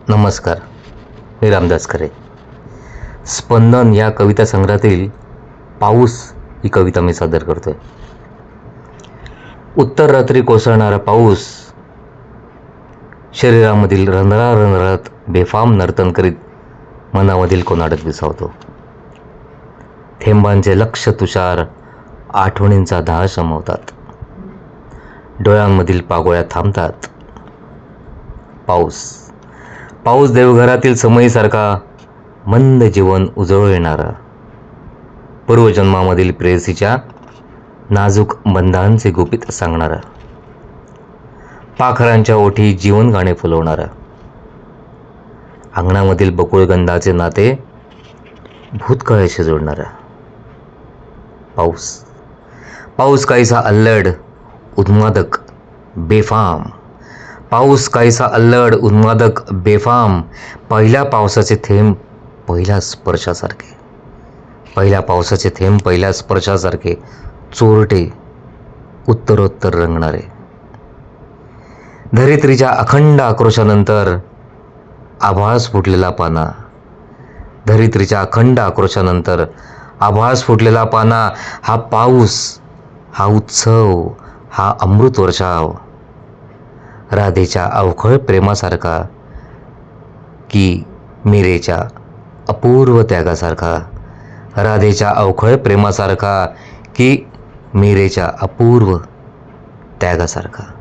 नमस्कार, मी रामदास खरे. स्पंदन या कविता संग्रहातील पाऊस ही कविता मी सादर करतोय. उत्तर रात्री कोसळणारा पाऊस शरीरामधील रंध्रात बेफाम नर्तन करीत मनामधील कोनाडत विसावतो. थेंबांचे लक्ष तुषार आठवणींचा धाळ शमवतात. डोळ्यांमधील पागोळ्या थांबतात. पाऊस देवघरातील समयीसारखा मंद जीवन उजळू येणारा, पूर्वजन्मामधील प्रेयसीच्या नाजूक बंधांचे गुपित सांगणारा, पाखरांच्या ओठी जीवन गाणे फुलवणारा, अंगणामधील बकुळगंधाचे नाते भूतकाळाशी जोडणारा. पाऊस काहीसा अल्लड, उन्मादक, बेफाम. पाऊस काहीसा अल्लड, उन्मादक, बेफाम. पहिल्या पावसाचे थेंब पहिल्या स्पर्शासारखे चोरटे, उत्तरोत्तर रंगणारे. धरित्रीच्या अखंड आक्रोशानंतर आभास फुटलेला पाना. धरित्रीच्या अखंड आक्रोशानंतर आभास फुटलेला पाना. हा पाऊस, हा उत्सव, हा अमृत वर्षाव. राधेच्या अवखळ प्रेमासारखा की मीरेच्या अपूर्व त्यागासारखा. राधेच्या अवखळ प्रेमासारखा की मीरेच्या अपूर्व त्यागासारखा.